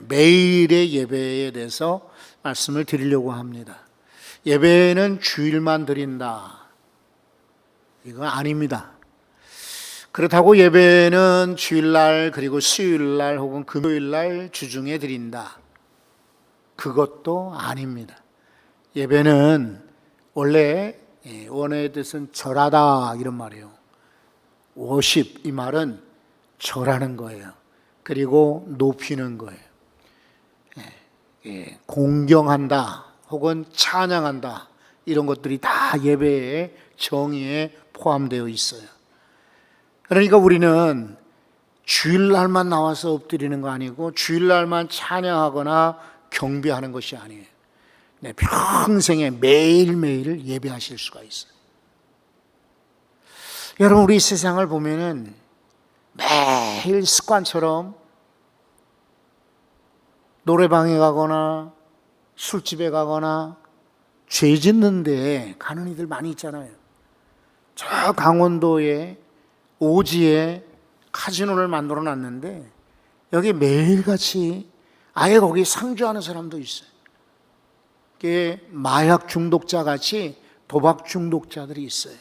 매일의 예배에 대해서 말씀을 드리려고 합니다. 예배는 주일만 드린다, 이건 아닙니다. 그렇다고 예배는 주일날 그리고 수요일날 혹은 금요일날 주중에 드린다, 그것도 아닙니다. 예배는 원래 원어의 뜻은 절하다 이런 말이에요. 워십, 이 말은 절하는 거예요. 그리고 높이는 거예요. 공경한다 혹은 찬양한다, 이런 것들이 다 예배의 정의에 포함되어 있어요. 그러니까 우리는 주일날만 나와서 엎드리는 거 아니고 주일날만 찬양하거나 경배하는 것이 아니에요. 평생에 매일매일 예배하실 수가 있어요. 여러분, 우리 세상을 보면은 매일 습관처럼 노래방에 가거나 술집에 가거나 죄 짓는 데 가는 이들 많이 있잖아요. 저 강원도에 오지에 카지노를 만들어 놨는데 여기 매일같이 아예 거기 상주하는 사람도 있어요. 그게 마약 중독자 같이 도박 중독자들이 있어요.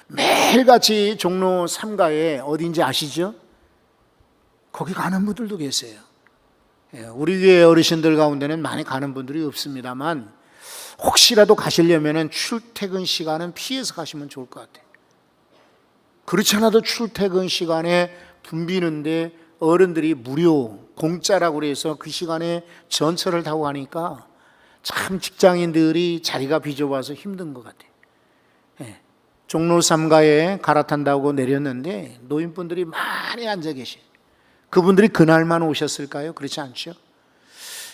매일같이 종로 3가에 어딘지 아시죠? 거기 가는 분들도 계세요. 우리 교회 어르신들 가운데는 많이 가는 분들이 없습니다만 혹시라도 가시려면 출퇴근 시간은 피해서 가시면 좋을 것 같아요. 그렇지 않아도 출퇴근 시간에 붐비는데 어른들이 무료 공짜라고 그래서 그 시간에 전철을 타고 가니까 참 직장인들이 자리가 비좁아서 힘든 것 같아요. 종로 3가에 갈아탄다고 내렸는데 노인분들이 많이 앉아 계셔요. 그분들이 그날만 오셨을까요? 그렇지 않죠?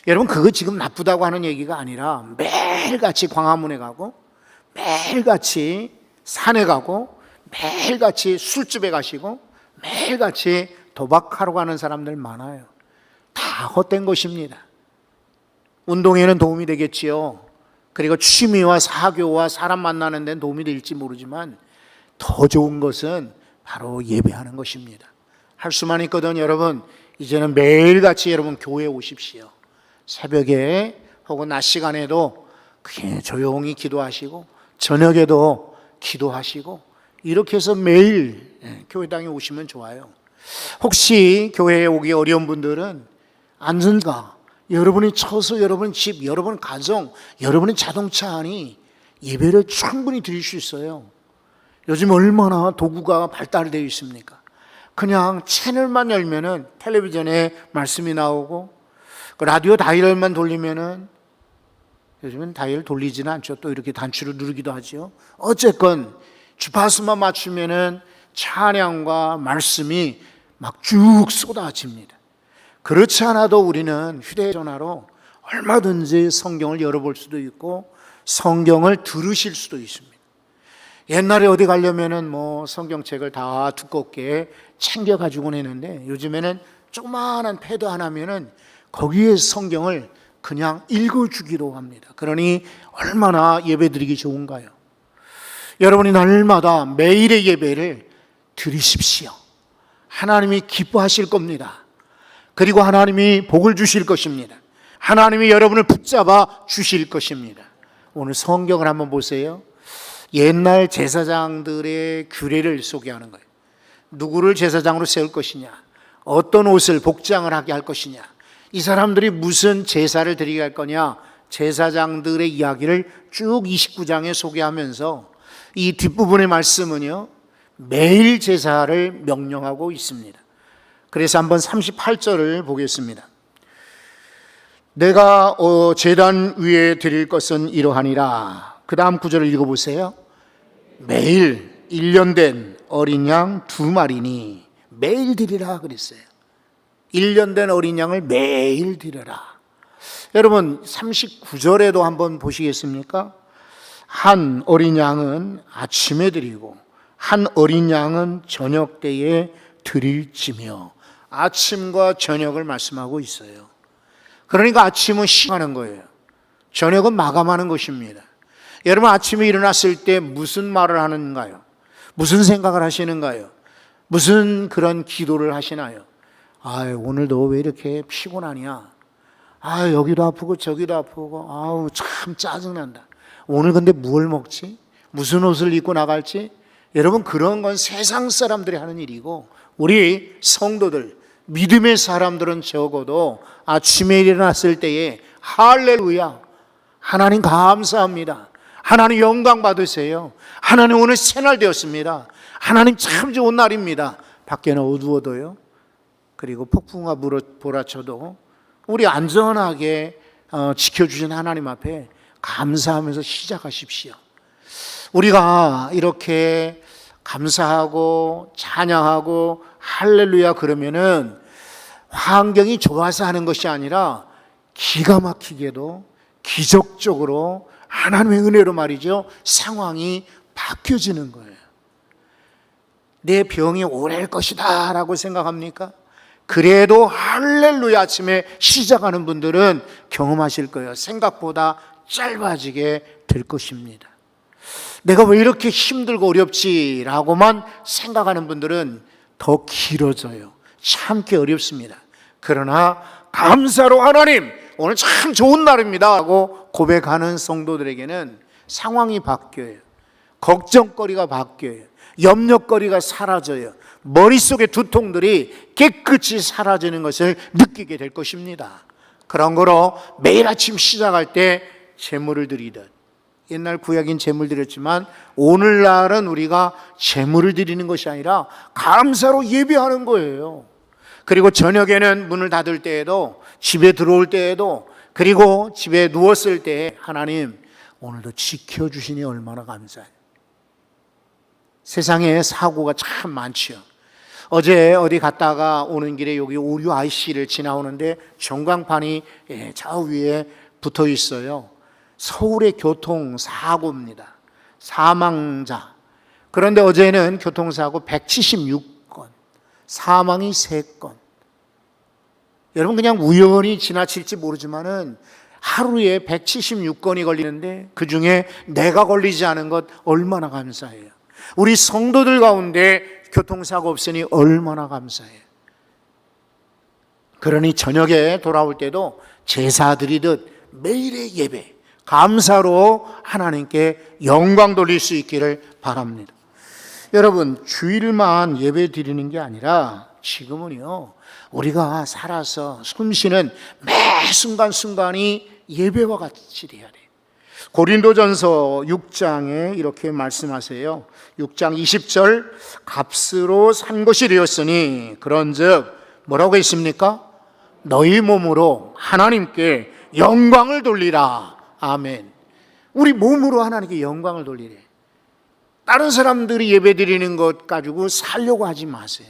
여러분, 그거 지금 나쁘다고 하는 얘기가 아니라 매일같이 광화문에 가고 매일같이 산에 가고 매일같이 술집에 가시고 매일같이 도박하러 가는 사람들 많아요. 다 헛된 것입니다. 운동에는 도움이 되겠지요. 그리고 취미와 사교와 사람 만나는 데는 도움이 될지 모르지만 더 좋은 것은 바로 예배하는 것입니다. 할 수만 있거든 여러분, 이제는 매일같이 여러분 교회에 오십시오. 새벽에 혹은 낮 시간에도 그게 조용히 기도하시고 저녁에도 기도하시고 이렇게 해서 매일 교회당에 오시면 좋아요. 혹시 교회에 오기 어려운 분들은 안전가, 여러분이 처소, 여러분 집, 여러분 가정, 여러분의 자동차 안이 예배를 충분히 드릴 수 있어요. 요즘 얼마나 도구가 발달되어 있습니까? 그냥 채널만 열면은 텔레비전에 말씀이 나오고 라디오 다이얼만 돌리면은, 요즘은 다이얼 돌리지는 않죠. 또 이렇게 단추를 누르기도 하죠. 어쨌건 주파수만 맞추면은 찬양과 말씀이 막 쭉 쏟아집니다. 그렇지 않아도 우리는 휴대전화로 얼마든지 성경을 열어볼 수도 있고 성경을 들으실 수도 있습니다. 옛날에 어디 가려면은 뭐 성경책을 다 두껍게 챙겨 가지고 했는데 요즘에는 조그마한 패드 하나면은 거기에 성경을 그냥 읽어주기도 합니다. 그러니 얼마나 예배드리기 좋은가요? 여러분이 날마다 매일의 예배를 드리십시오. 하나님이 기뻐하실 겁니다. 그리고 하나님이 복을 주실 것입니다. 하나님이 여러분을 붙잡아 주실 것입니다. 오늘 성경을 한번 보세요. 옛날 제사장들의 규례를 소개하는 거예요. 누구를 제사장으로 세울 것이냐, 어떤 옷을 복장을 하게 할 것이냐, 이 사람들이 무슨 제사를 드리게 할 거냐, 제사장들의 이야기를 쭉 29장에 소개하면서 이 뒷부분의 말씀은요, 매일 제사를 명령하고 있습니다. 그래서 한번 38절을 보겠습니다. 내가 제단 위에 드릴 것은 이러하니라. 그 다음 구절을 읽어보세요. 매일 1년 된 어린 양 2마리니 매일 드리라 그랬어요. 1년 된 어린 양을 매일 드려라. 여러분 39절에도 한번 보시겠습니까? 한 어린 양은 아침에 드리고 한 어린 양은 저녁 때에 드릴지며, 아침과 저녁을 말씀하고 있어요. 그러니까 아침은 시작하는 거예요. 저녁은 마감하는 것입니다. 여러분 아침에 일어났을 때 무슨 말을 하는가요? 무슨 생각을 하시는가요? 무슨 그런 기도를 하시나요? 오늘도 왜 이렇게 피곤하냐? 여기도 아프고 저기도 아프고 참 짜증난다. 오늘 근데 뭘 먹지? 무슨 옷을 입고 나갈지? 여러분, 그런 건 세상 사람들이 하는 일이고, 우리 성도들, 믿음의 사람들은 적어도 아침에 일어났을 때에 할렐루야, 하나님 감사합니다, 하나님 영광 받으세요, 하나님 오늘 새날 되었습니다, 하나님 참 좋은 날입니다. 밖에는 어두워도요, 그리고 폭풍과 몰아쳐도 우리 안전하게 지켜주신 하나님 앞에 감사하면서 시작하십시오. 우리가 이렇게 감사하고 찬양하고 할렐루야 그러면은 환경이 좋아서 하는 것이 아니라 기가 막히게도 기적적으로 하나님의 은혜로 말이죠, 상황이 바뀌어지는 거예요. 내 병이 오래일 것이다 라고 생각합니까? 그래도 할렐루야 아침에 시작하는 분들은 경험하실 거예요. 생각보다 짧아지게 될 것입니다. 내가 왜 이렇게 힘들고 어렵지라고만 생각하는 분들은 더 길어져요. 참기 어렵습니다. 그러나 감사로 하나님 오늘 참 좋은 날입니다 하고 고백하는 성도들에게는 상황이 바뀌어요. 걱정거리가 바뀌어요. 염려거리가 사라져요. 머릿속의 두통들이 깨끗이 사라지는 것을 느끼게 될 것입니다. 그런 거로 매일 아침 시작할 때 제물을 드리듯, 옛날 구약인 제물 드렸지만 오늘날은 우리가 제물을 드리는 것이 아니라 감사로 예배하는 거예요. 그리고 저녁에는 문을 닫을 때에도, 집에 들어올 때에도, 그리고 집에 누웠을 때 하나님 오늘도 지켜주시니 얼마나 감사해요. 세상에 사고가 참 많죠. 어제 어디 갔다가 오는 길에 여기 오류 IC를 지나오는데 전광판이 저 위에 붙어 있어요. 서울의 교통사고입니다. 사망자. 그런데 어제는 교통사고 176건, 사망이 3건. 여러분, 그냥 우연히 지나칠지 모르지만은 하루에 176건이 걸리는데 그 중에 내가 걸리지 않은 것 얼마나 감사해요. 우리 성도들 가운데 교통사고 없으니 얼마나 감사해요. 그러니 저녁에 돌아올 때도 제사 드리듯 매일의 예배, 감사로 하나님께 영광 돌릴 수 있기를 바랍니다. 여러분, 주일만 예배 드리는 게 아니라 지금은요, 우리가 살아서 숨쉬는 매 순간순간이 예배와 같이 돼야 돼요. 고린도전서 6장에 이렇게 말씀하세요. 6장 20절, 값으로 산 것이 되었으니 그런즉 뭐라고 했습니까? 너희 몸으로 하나님께 영광을 돌리라. 아멘. 우리 몸으로 하나님께 영광을 돌리래. 다른 사람들이 예배 드리는 것 가지고 살려고 하지 마세요.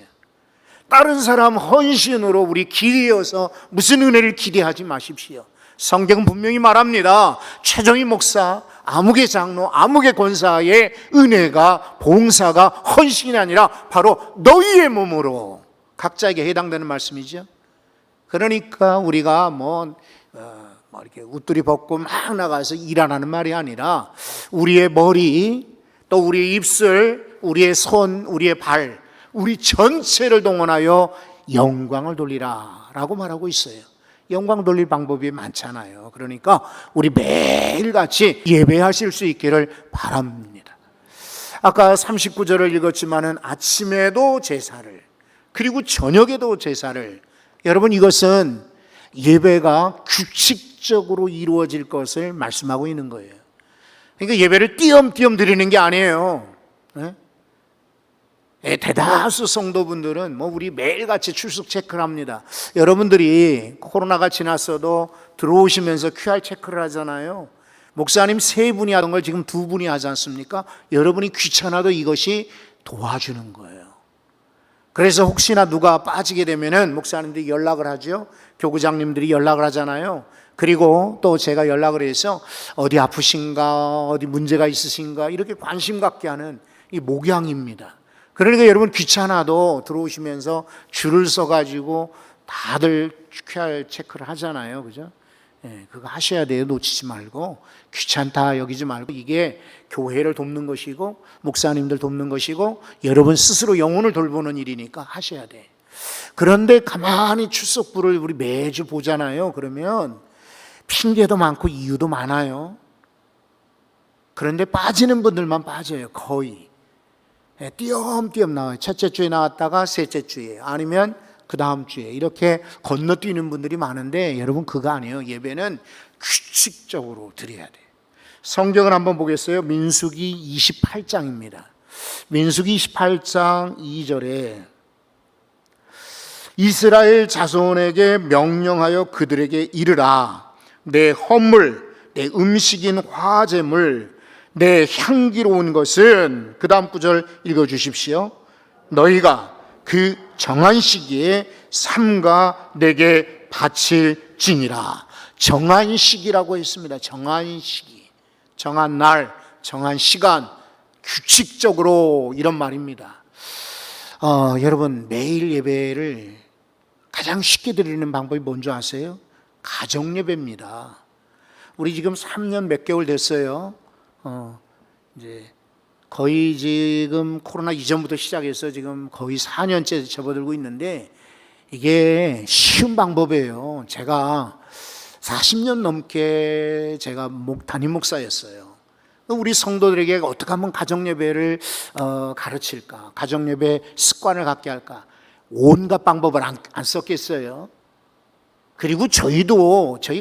다른 사람 헌신으로 우리 기대어서 무슨 은혜를 기대하지 마십시오. 성경은 분명히 말합니다. 최정희 목사, 아무개 장로, 아무개 권사의 은혜가, 봉사가 헌신이 아니라 바로 너희의 몸으로, 각자에게 해당되는 말씀이죠. 그러니까 우리가 이렇게 웃두리 벗고 막 나가서 일하라는 말이 아니라 우리의 머리, 또 우리의 입술, 우리의 손, 우리의 발, 우리 전체를 동원하여 영광을 돌리라 라고 말하고 있어요. 영광 돌릴 방법이 많잖아요. 그러니까 우리 매일같이 예배하실 수 있기를 바랍니다. 아까 39절을 읽었지만은 아침에도 제사를, 그리고 저녁에도 제사를, 여러분, 이것은 예배가 규칙적으로 이루어질 것을 말씀하고 있는 거예요. 그러니까 예배를 띄엄띄엄 드리는 게 아니에요. 대다수 성도분들은 우리 매일같이 출석 체크를 합니다. 여러분들이 코로나가 지났어도 들어오시면서 QR 체크를 하잖아요. 목사님 3분이 하던 걸 지금 2분이 하지 않습니까? 여러분이 귀찮아도 이것이 도와주는 거예요. 그래서 혹시나 누가 빠지게 되면은 목사님들이 연락을 하죠. 교구장님들이 연락을 하잖아요. 그리고 또 제가 연락을 해서 어디 아프신가, 어디 문제가 있으신가, 이렇게 관심 갖게 하는 이 목양입니다. 그러니까 여러분 귀찮아도 들어오시면서 줄을 서가지고 다들 QR 체크를 하잖아요. 그죠? 그거 하셔야 돼요. 놓치지 말고. 귀찮다 여기지 말고, 이게 교회를 돕는 것이고 목사님들 돕는 것이고 여러분 스스로 영혼을 돌보는 일이니까 하셔야 돼. 그런데 가만히 출석부를 우리 매주 보잖아요. 그러면 핑계도 많고 이유도 많아요. 그런데 빠지는 분들만 빠져요. 거의. 띄엄띄엄 나와요. 첫째 주에 나왔다가 셋째 주에, 아니면 그 다음 주에 이렇게 건너뛰는 분들이 많은데, 여러분 그거 아니에요. 예배는 규칙적으로 드려야 돼요. 성경을 한번 보겠어요. 민수기 28장입니다. 민수기 28장 2절에 이스라엘 자손에게 명령하여 그들에게 이르라. 내 헌물, 내 음식인 화제물, 내 향기로운 것은, 그 다음 구절 읽어주십시오. 너희가 그 정한 시기에 삼가 내게 바칠지니라. 정한 시기라고 했습니다. 정한 시기, 정한 날, 정한 시간, 규칙적으로, 이런 말입니다. 여러분, 매일 예배를 가장 쉽게 드리는 방법이 뭔지 아세요? 가정 예배입니다. 우리 지금 3년 몇 개월 됐어요. 이제 거의 지금 코로나 이전부터 시작해서 지금 거의 4년째 접어들고 있는데, 이게 쉬운 방법이에요. 제가 40년 넘게 제가 담임 목사였어요. 우리 성도들에게 어떻게 하면 가정예배를 가르칠까, 가정예배 습관을 갖게 할까, 온갖 방법을 안 썼겠어요. 그리고 저희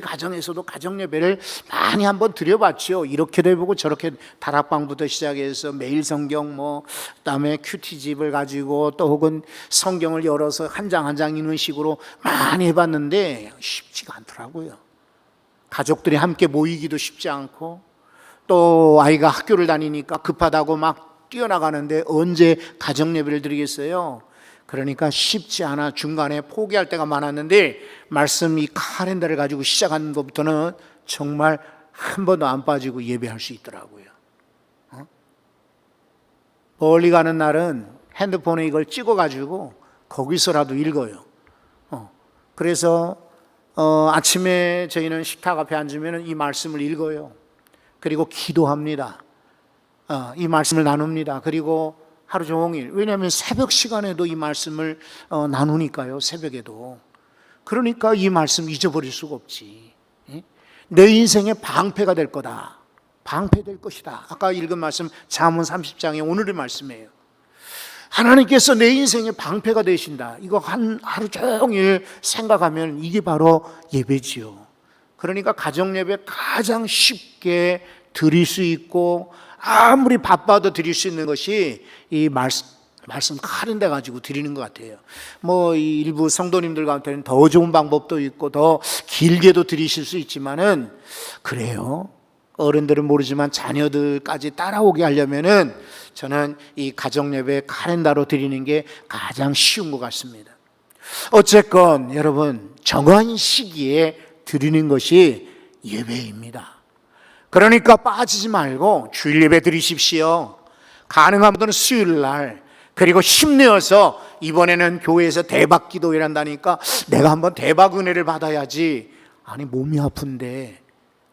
가정에서도 가정예배를 많이 한번 드려봤죠. 이렇게도 해보고 저렇게, 다락방부터 시작해서 매일 성경, 그다음에 큐티집을 가지고, 또 혹은 성경을 열어서 한 장 한 장 읽는 식으로 많이 해봤는데 쉽지가 않더라고요. 가족들이 함께 모이기도 쉽지 않고, 또 아이가 학교를 다니니까 급하다고 막 뛰어나가는데 언제 가정예배를 드리겠어요? 그러니까 쉽지 않아 중간에 포기할 때가 많았는데, 말씀 이 카렌다를 가지고 시작한 것부터는 정말 한 번도 안 빠지고 예배할 수 있더라고요. 멀리 가는 날은 핸드폰에 이걸 찍어가지고 거기서라도 읽어요. 그래서 아침에 저희는 식탁 앞에 앉으면 이 말씀을 읽어요. 그리고 기도합니다. 이 말씀을 나눕니다. 그리고 하루 종일, 왜냐하면 새벽 시간에도 이 말씀을 나누니까요. 새벽에도. 그러니까 이 말씀 잊어버릴 수가 없지. 내 인생의 방패가 될 거다, 방패될 것이다. 아까 읽은 말씀 잠언 30장의 오늘의 말씀이에요. 하나님께서 내 인생의 방패가 되신다. 이거 하루 종일 생각하면 이게 바로 예배지요. 그러니까 가정예배 가장 쉽게 드릴 수 있고, 아무리 바빠도 드릴 수 있는 것이 이 말씀 카렌다 가지고 드리는 것 같아요. 이 일부 성도님들 가운데는 더 좋은 방법도 있고 더 길게도 드리실 수 있지만은, 그래요. 어른들은 모르지만 자녀들까지 따라오게 하려면은 저는 이 가정예배 카렌다로 드리는 게 가장 쉬운 것 같습니다. 어쨌건 여러분, 정한 시기에 드리는 것이 예배입니다. 그러니까 빠지지 말고 주일 예배 드리십시오. 가능한 분들은 수요일 날, 그리고 힘내어서 이번에는 교회에서 대박 기도회를 한다니까 내가 한번 대박 은혜를 받아야지. 아니, 몸이 아픈데,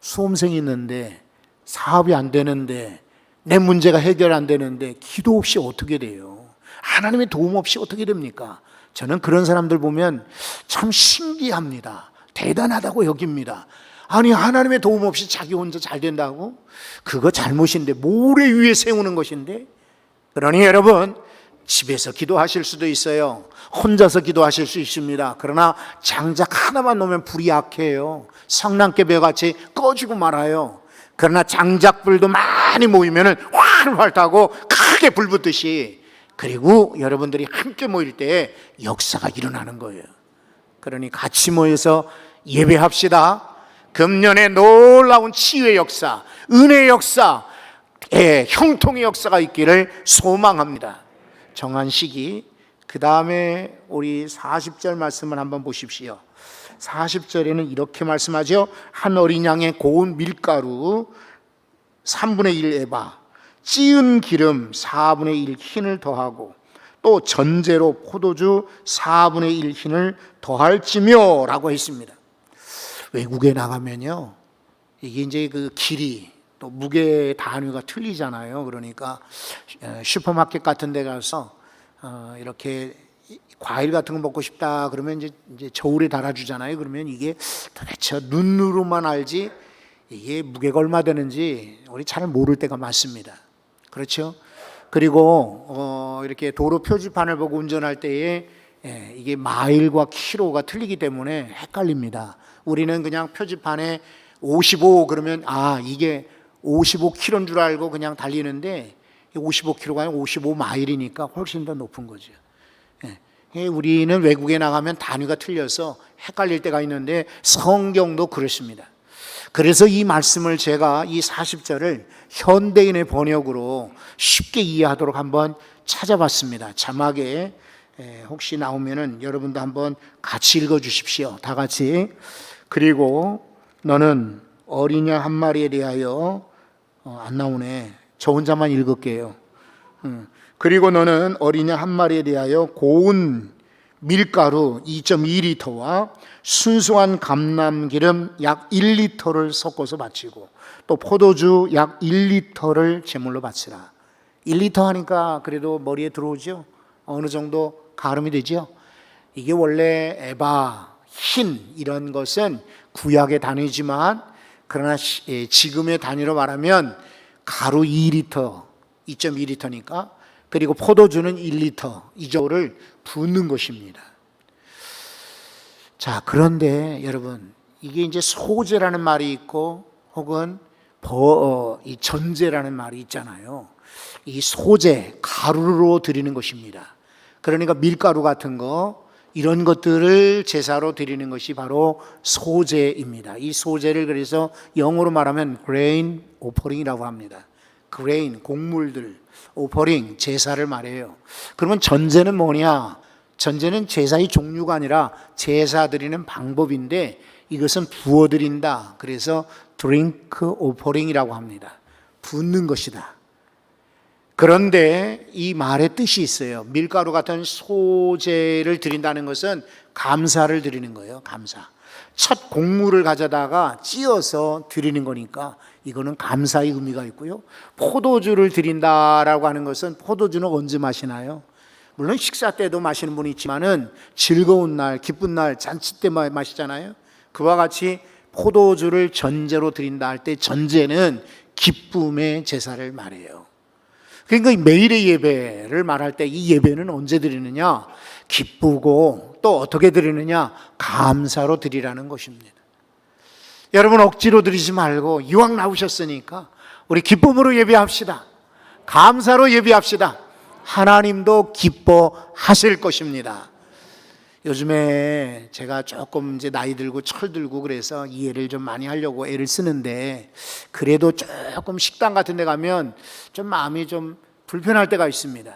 수험생이 있는데, 사업이 안 되는데, 내 문제가 해결 안 되는데 기도 없이 어떻게 돼요? 하나님의 도움 없이 어떻게 됩니까? 저는 그런 사람들 보면 참 신기합니다. 대단하다고 여깁니다. 아니, 하나님의 도움 없이 자기 혼자 잘 된다고? 그거 잘못인데, 모래 위에 세우는 것인데. 그러니 여러분, 집에서 기도하실 수도 있어요. 혼자서 기도하실 수 있습니다. 그러나 장작 하나만 놓으면 불이 약해요. 성난개벽같이 꺼지고 말아요. 그러나 장작불도 많이 모이면 활활 타고 크게 불 붙듯이, 그리고 여러분들이 함께 모일 때 역사가 일어나는 거예요. 그러니 같이 모여서 예배합시다. 금년에 놀라운 치유의 역사, 은혜의 역사, 형통의 역사가 있기를 소망합니다. 정한 시기. 그 다음에 우리 40절 말씀을 한번 보십시오. 40절에는 이렇게 말씀하죠. 한 어린 양의 고운 밀가루 3분의 1 에바, 찌은 기름 4분의 1 흰을 더하고, 또 전제로 포도주 4분의 1 흰을 더할지며 라고 했습니다. 외국에 나가면요, 이게 이제 그 길이, 또 무게 단위가 틀리잖아요. 그러니까 슈퍼마켓 같은 데 가서 이렇게 과일 같은 거 먹고 싶다 그러면 이제 저울에 달아주잖아요. 그러면 이게 도대체 눈으로만 알지 이게 무게가 얼마 되는지 우리 잘 모를 때가 많습니다. 그렇죠? 그리고 이렇게 도로 표지판을 보고 운전할 때에 이게 마일과 키로가 틀리기 때문에 헷갈립니다. 우리는 그냥 표지판에 55 그러면 이게 55km인 줄 알고 그냥 달리는데 55km가 아니라 55마일이니까 훨씬 더 높은 거죠. 우리는 외국에 나가면 단위가 틀려서 헷갈릴 때가 있는데 성경도 그렇습니다. 그래서 이 말씀을 제가 이 40절을 현대인의 번역으로 쉽게 이해하도록 한번 찾아봤습니다. 자막에 혹시 나오면은 여러분도 한번 같이 읽어 주십시오. 다 같이. 그리고 너는 어린 양 한 마리에 대하여 안 나오네. 저 혼자만 읽을게요. 그리고 너는 어린 양 한 마리에 대하여 고운 밀가루 2.2리터와 순수한 감람기름 약 1리터를 섞어서 바치고 또 포도주 약 1리터를 제물로 바치라. 1리터 하니까 그래도 머리에 들어오죠? 어느 정도 가름이 되죠? 이게 원래 에바, 흰 이런 것은 구약의 단위지만 그러나 지금의 단위로 말하면 가루 2리터, 2.2리터니까 그리고 포도주는 1리터 이 정도를 붓는 것입니다. 자, 그런데 여러분 이게 이제 소재라는 말이 있고 혹은 이 전제라는 말이 있잖아요. 이 소재, 가루로 드리는 것입니다. 그러니까 밀가루 같은 거 이런 것들을 제사로 드리는 것이 바로 소재입니다. 이 소재를 그래서 영어로 말하면 grain offering이라고 합니다. grain, 곡물들, offering, 제사를 말해요. 그러면 전제는 뭐냐? 전제는 제사의 종류가 아니라 제사 드리는 방법인데 이것은 부어드린다. 그래서 drink offering이라고 합니다. 붓는 것이다. 그런데 이 말의 뜻이 있어요. 밀가루 같은 소재를 드린다는 것은 감사를 드리는 거예요. 감사. 첫 곡물을 가져다가 찧어서 드리는 거니까 이거는 감사의 의미가 있고요. 포도주를 드린다라고 하는 것은 포도주는 언제 마시나요? 물론 식사 때도 마시는 분이 있지만은 즐거운 날, 기쁜 날, 잔치 때 마시잖아요. 그와 같이 포도주를 전제로 드린다 할 때 전제는 기쁨의 제사를 말해요. 그러니까 매일의 예배를 말할 때 이 예배는 언제 드리느냐? 기쁘고 또 어떻게 드리느냐? 감사로 드리라는 것입니다. 여러분 억지로 드리지 말고 이왕 나오셨으니까 우리 기쁨으로 예배합시다. 감사로 예배합시다. 하나님도 기뻐하실 것입니다. 요즘에 제가 조금 이제 나이 들고 철 들고 그래서 이해를 좀 많이 하려고 애를 쓰는데 그래도 조금 식당 같은 데 가면 좀 마음이 좀 불편할 때가 있습니다.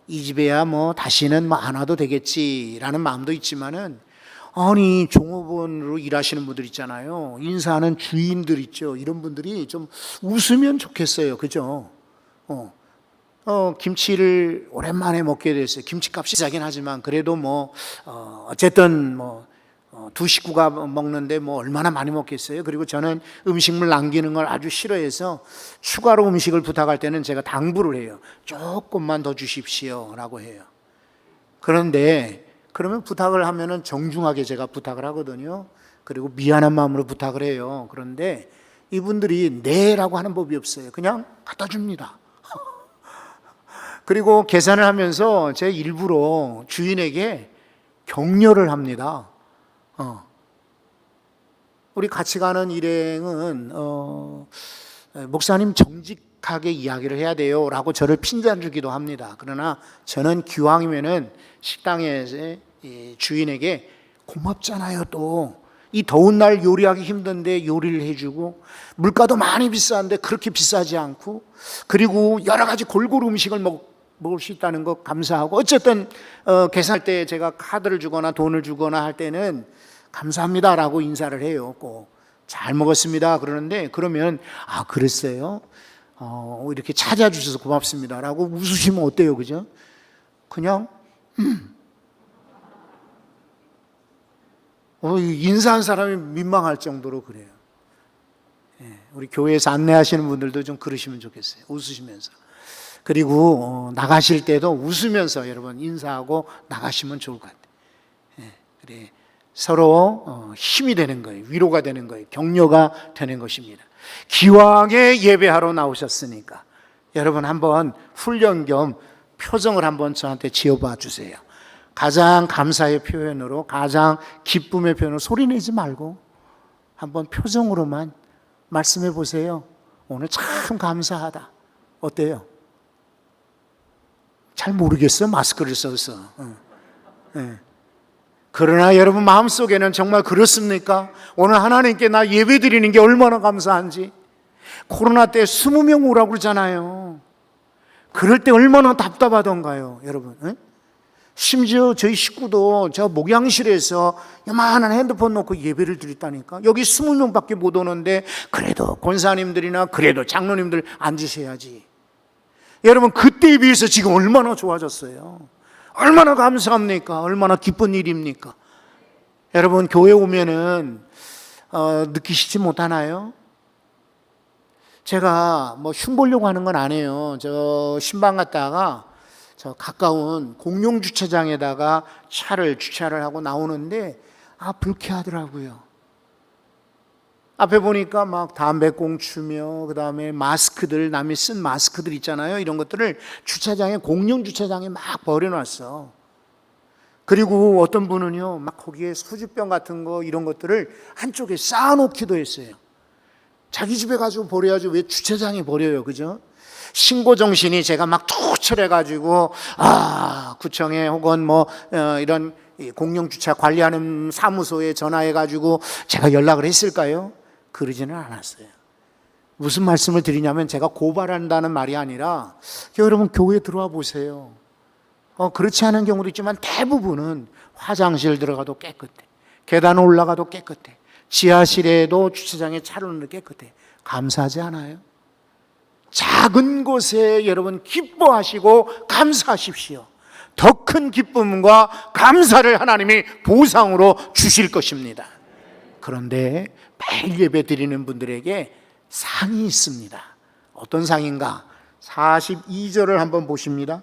이 집에야 다시는 안 와도 되겠지라는 마음도 있지만은 아니 종업원으로 일하시는 분들 있잖아요. 인사하는 주인들 있죠. 이런 분들이 좀 웃으면 좋겠어요. 그죠? 김치를 오랜만에 먹게 됐어요. 김치값이 비싸긴 하지만 그래도 어쨌든 두 식구가 먹는데 얼마나 많이 먹겠어요. 그리고 저는 음식물 남기는 걸 아주 싫어해서 추가로 음식을 부탁할 때는 제가 당부를 해요. 조금만 더 주십시오 라고 해요. 그런데 그러면 부탁을 하면은 정중하게 제가 부탁을 하거든요. 그리고 미안한 마음으로 부탁을 해요. 그런데 이분들이 네라고 하는 법이 없어요. 그냥 갖다 줍니다. 그리고 계산을 하면서 제 일부러 주인에게 격려를 합니다. 우리 같이 가는 일행은 목사님 정직하게 이야기를 해야 돼요 라고 저를 핀잔 주기도 합니다. 그러나 저는 기왕이면은 식당에 주인에게 고맙잖아요. 또 이 더운 날 요리하기 힘든데 요리를 해주고 물가도 많이 비싼데 그렇게 비싸지 않고 그리고 여러 가지 골고루 음식을 먹을 수 있다는 것 감사하고 어쨌든 계산할 때 제가 카드를 주거나 돈을 주거나 할 때는 감사합니다라고 인사를 해요. 꼭 잘 먹었습니다 그러는데 그러면 그랬어요? 이렇게 찾아주셔서 고맙습니다라고 웃으시면 어때요? 그죠? 그냥 인사한 사람이 민망할 정도로 그래요. 우리 교회에서 안내하시는 분들도 좀 그러시면 좋겠어요. 웃으시면서. 그리고 나가실 때도 웃으면서 여러분 인사하고 나가시면 좋을 것 같아요. 예, 그래. 서로 힘이 되는 거예요. 위로가 되는 거예요. 격려가 되는 것입니다. 기왕에 예배하러 나오셨으니까 여러분 한번 훈련 겸 표정을 한번 저한테 지어봐 주세요. 가장 감사의 표현으로, 가장 기쁨의 표현으로 소리내지 말고 한번 표정으로만 말씀해 보세요. 오늘 참 감사하다. 어때요? 잘 모르겠어요. 마스크를 써서. 네. 그러나 여러분 마음속에는 정말 그렇습니까? 오늘 하나님께 나 예배 드리는 게 얼마나 감사한지. 코로나 때 20명 오라고 그러잖아요. 그럴 때 얼마나 답답하던가요, 여러분. 네? 심지어 저희 식구도 저 목양실에서 요만한 핸드폰 놓고 예배를 드렸다니까. 여기 20명밖에 못 오는데 그래도 권사님들이나 그래도 장로님들 앉으셔야지. 여러분 그때에 비해서 지금 얼마나 좋아졌어요. 얼마나 감사합니까? 얼마나 기쁜 일입니까? 여러분 교회 오면은 느끼시지 못하나요? 제가 뭐 흉보려고 하는 건 아니에요. 저 신방 갔다가 저 가까운 공용 주차장에다가 차를 주차를 하고 나오는데 불쾌하더라고요. 앞에 보니까 막 담배꽁초며 그다음에 마스크들, 남이 쓴 마스크들 있잖아요. 이런 것들을 주차장에, 공용 주차장에 막 버려놨어. 그리고 어떤 분은요 막 거기에 소주병 같은 거 이런 것들을 한쪽에 쌓아놓기도 했어요. 자기 집에 가지고 버려야지 왜 주차장에 버려요, 그죠? 신고 정신이 제가 막 투철해가지고 구청에 혹은 뭐 이런 공영 주차 관리하는 사무소에 전화해가지고 제가 연락을 했을까요? 그러지는 않았어요. 무슨 말씀을 드리냐면 제가 고발한다는 말이 아니라 여러분 교회 들어와 보세요. 그렇지 않은 경우도 있지만 대부분은 화장실 들어가도 깨끗해, 계단 올라가도 깨끗해, 지하실에도 주차장에 차를 놓는 깨끗해. 감사하지 않아요? 작은 것에 여러분 기뻐하시고 감사하십시오. 더 큰 기쁨과 감사를 하나님이 보상으로 주실 것입니다. 그런데 매일 예배 드리는 분들에게 상이 있습니다. 어떤 상인가? 42절을 한번 보십니다.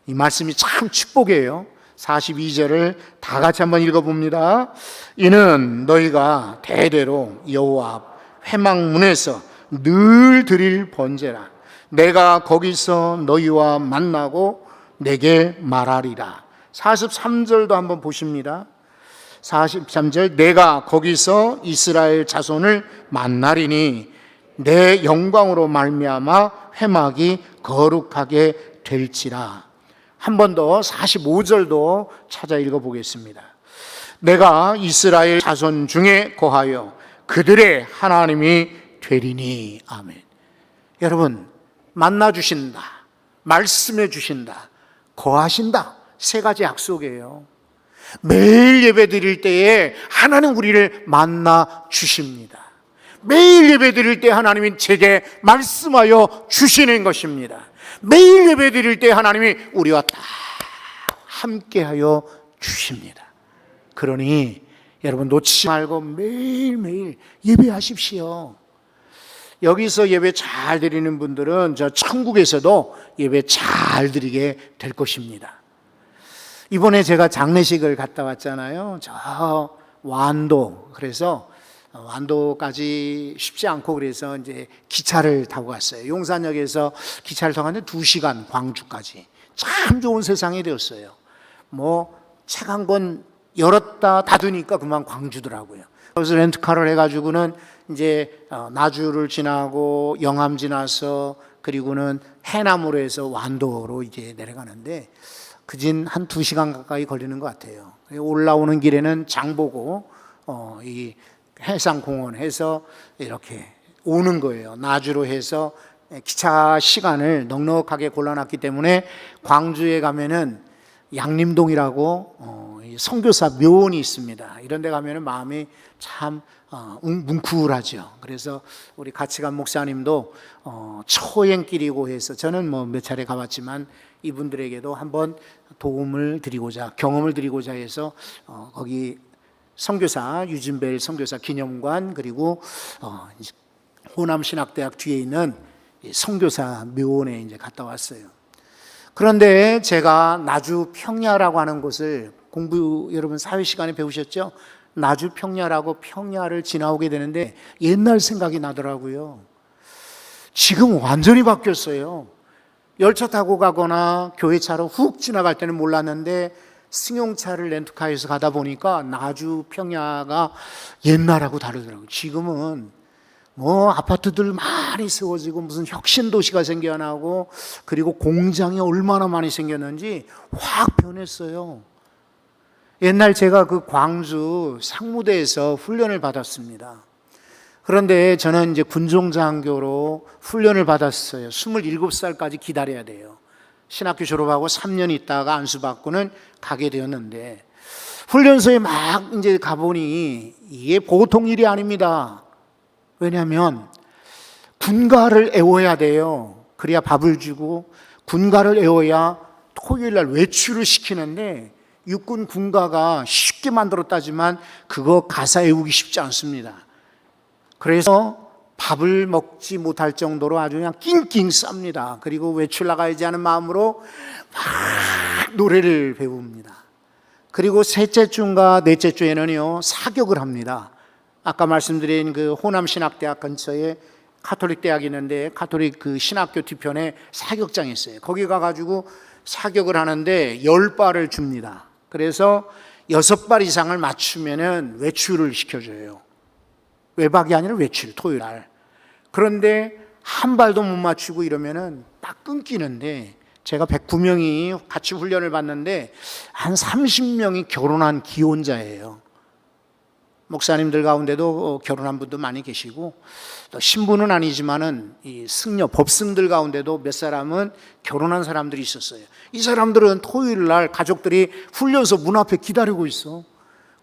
이 말씀이 참 축복이에요. 42절을 다 같이 한번 읽어봅니다. 이는 너희가 대대로 여호와 앞 회막문에서 늘 드릴 번제라. 내가 거기서 너희와 만나고 내게 말하리라. 43절도 한번 보십니다. 43절 내가 거기서 이스라엘 자손을 만나리니 내 영광으로 말미암아 회막이 거룩하게 될지라. 한 번 더 45절도 찾아 읽어보겠습니다. 내가 이스라엘 자손 중에 거하여 그들의 하나님이 되리니. 아멘. 여러분 만나주신다, 말씀해 주신다, 거하신다, 세 가지 약속이에요. 매일 예배 드릴 때에 하나님 우리를 만나 주십니다. 매일 예배 드릴 때 하나님이 제게 말씀하여 주시는 것입니다. 매일 예배 드릴 때 하나님이 우리와 딱 함께하여 주십니다. 그러니 여러분 놓치지 말고 매일매일 예배하십시오. 여기서 예배 잘 드리는 분들은 저 천국에서도 예배 잘 드리게 될 것입니다. 이번에 제가 장례식을 갔다 왔잖아요. 저 완도, 그래서 완도까지 쉽지 않고 그래서 이제 기차를 타고 갔어요. 용산역에서 기차를 타고 갔는데 2시간 광주까지. 참 좋은 세상이 되었어요. 뭐 책 한 권 열었다 닫으니까 그만 광주더라고요. 그래서 렌트카를 해가지고는 이제 나주를 지나고 영암 지나서 그리고는 해남으로 해서 완도로 이제 내려가는데 그진 한 2시간 가까이 걸리는 것 같아요. 올라오는 길에는 장보고 이 해상공원 해서 이렇게 오는 거예요. 나주로 해서 기차 시간을 넉넉하게 골라놨기 때문에 광주에 가면은 양림동이라고 선교사 묘원이 있습니다. 이런 데 가면은 마음이 참 뭉클하죠. 그래서 우리 같이 간 목사님도 초행길이고 해서 저는 뭐 몇 차례 가봤지만 이분들에게도 한번 도움을 드리고자, 경험을 드리고자 해서 거기 선교사 유진벨 선교사 기념관, 그리고 호남신학대학 뒤에 있는 선교사 묘원에 이제 갔다 왔어요. 그런데 제가 나주 평야라고 하는 곳을 여러분 사회 시간에 배우셨죠? 나주 평야라고 평야를 지나오게 되는데 옛날 생각이 나더라고요. 지금 완전히 바뀌었어요. 열차 타고 가거나 교회차로 훅 지나갈 때는 몰랐는데 승용차를 렌트카에서 가다 보니까 나주 평야가 옛날하고 다르더라고요. 지금은 아파트들 많이 세워지고 무슨 혁신 도시가 생겨나고 그리고 공장이 얼마나 많이 생겼는지 확 변했어요. 옛날 제가 그 광주 상무대에서 훈련을 받았습니다. 그런데 저는 이제 군종장교로 훈련을 받았어요. 27살까지 기다려야 돼요. 신학교 졸업하고 3년 있다가 안수받고는 가게 되었는데, 훈련소에 막 이제 가보니 이게 보통 일이 아닙니다. 왜냐하면 군가를 애워야 돼요. 그래야 밥을 주고, 군가를 애워야 토요일 날 외출을 시키는데, 육군 군가가 쉽게 만들었다지만 그거 가사 애우기 쉽지 않습니다. 그래서 밥을 먹지 못할 정도로 아주 그냥 낑낑 쌉니다. 그리고 외출 나가야지 하는 마음으로 막 노래를 배웁니다. 그리고 셋째 주인가 넷째 주에는요 사격을 합니다. 아까 말씀드린 그 호남신학대학 근처에 가톨릭 대학이 있는데 가톨릭 그 신학교 뒤편에 사격장이 있어요. 거기 가가지고 사격을 하는데 10발을 줍니다. 그래서 6발 이상을 맞추면은 외출을 시켜줘요. 외박이 아니라 외출, 토요일 날. 그런데 한 발도 못 맞추고 이러면은 딱 끊기는데, 제가 109명이 같이 훈련을 받는데 한 30명이 결혼한 기혼자예요. 목사님들 가운데도 결혼한 분도 많이 계시고, 또 신부는 아니지만은 이 승려, 법승들 가운데도 몇 사람은 결혼한 사람들이 있었어요. 이 사람들은 토요일 날 가족들이 훈련소 문 앞에 기다리고 있어.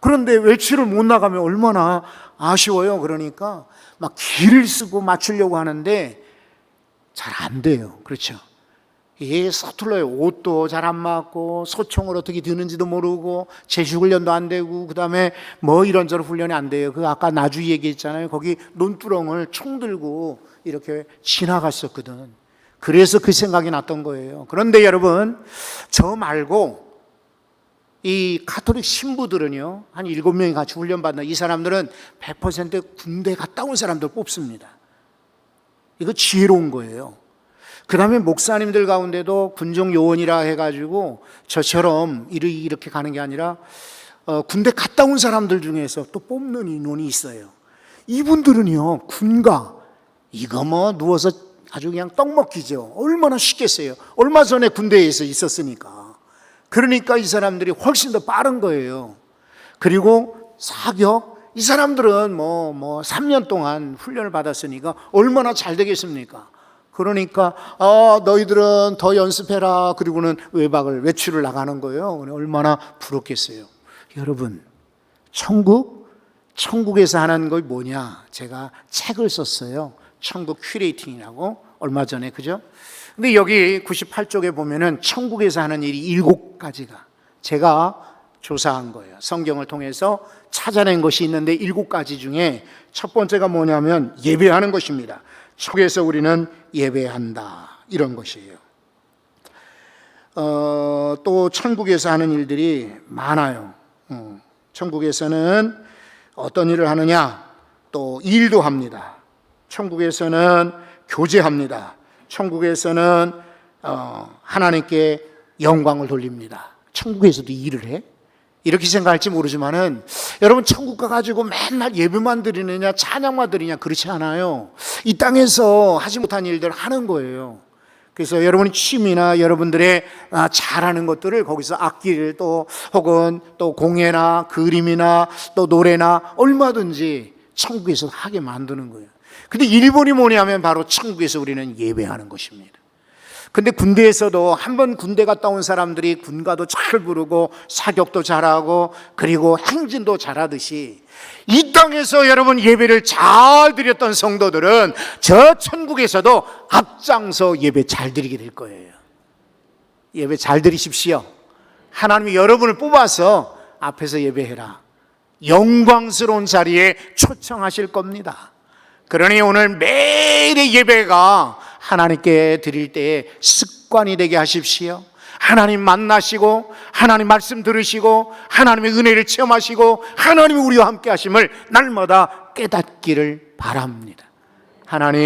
그런데 외출을 못 나가면 얼마나 아쉬워요. 그러니까 막 기를 쓰고 맞추려고 하는데 잘 안 돼요. 그렇죠? 이게 서툴러요. 옷도 잘 안 맞고 소총을 어떻게 드는지도 모르고 제주훈련도 안 되고 그다음에 이런저런 훈련이 안 돼요. 그 아까 나주 얘기했잖아요. 거기 논두렁을 총 들고 이렇게 지나갔었거든. 그래서 그 생각이 났던 거예요. 그런데 여러분, 저 말고 이 가톨릭 신부들은요, 한 7명이 같이 훈련받는 이 사람들은 100% 군대 갔다 온 사람들 뽑습니다. 이거 지혜로운 거예요. 그 다음에 목사님들 가운데도 군종 요원이라 해가지고 저처럼 이렇게 가는 게 아니라 군대 갔다 온 사람들 중에서 또 뽑는 인원이 있어요. 이분들은요, 군가 이거 누워서 아주 그냥 떡 먹기죠. 얼마나 쉽겠어요. 얼마 전에 군대에서 있었으니까. 그러니까 이 사람들이 훨씬 더 빠른 거예요. 그리고 사격, 이 사람들은 3년 동안 훈련을 받았으니까 얼마나 잘 되겠습니까? 그러니까 너희들은 더 연습해라. 그리고는 외출을 나가는 거예요. 얼마나 부럽겠어요. 여러분, 천국에서 하는 거 뭐냐? 제가 책을 썼어요. 천국 큐레이팅이라고, 얼마 전에, 그죠? 근데 여기 98쪽에 보면은 천국에서 하는 일이 7가지가 제가 조사한 거예요. 성경을 통해서 찾아낸 것이 있는데 7가지 중에 첫 번째가 뭐냐면 예배하는 것입니다. 천국에서 우리는 예배한다, 이런 것이에요. 또 천국에서 하는 일들이 많아요. 천국에서는 어떤 일을 하느냐? 또 일도 합니다. 천국에서는 교제합니다. 천국에서는 하나님께 영광을 돌립니다. 천국에서도 일을 해? 이렇게 생각할지 모르지만은 여러분, 천국 가가지고 맨날 예배만 드리느냐 찬양만 드리냐, 그렇지 않아요. 이 땅에서 하지 못한 일들 하는 거예요. 그래서 여러분이 취미나 여러분들의 잘하는 것들을 거기서 악기를 혹은 또 공예나 그림이나 또 노래나 얼마든지 천국에서 하게 만드는 거예요. 근데 일본이 뭐냐면 바로 천국에서 우리는 예배하는 것입니다. 근데 군대에서도 한번 군대 갔다 온 사람들이 군가도 잘 부르고 사격도 잘하고 그리고 행진도 잘하듯이 이 땅에서 여러분 예배를 잘 드렸던 성도들은 저 천국에서도 앞장서 예배 잘 드리게 될 거예요. 예배 잘 드리십시오. 하나님이 여러분을 뽑아서 앞에서 예배해라. 영광스러운 자리에 초청하실 겁니다. 그러니 오늘 매일의 예배가 하나님께 드릴 때의 습관이 되게 하십시오. 하나님 만나시고 하나님 말씀 들으시고 하나님의 은혜를 체험하시고 하나님이 우리와 함께 하심을 날마다 깨닫기를 바랍니다. 하나님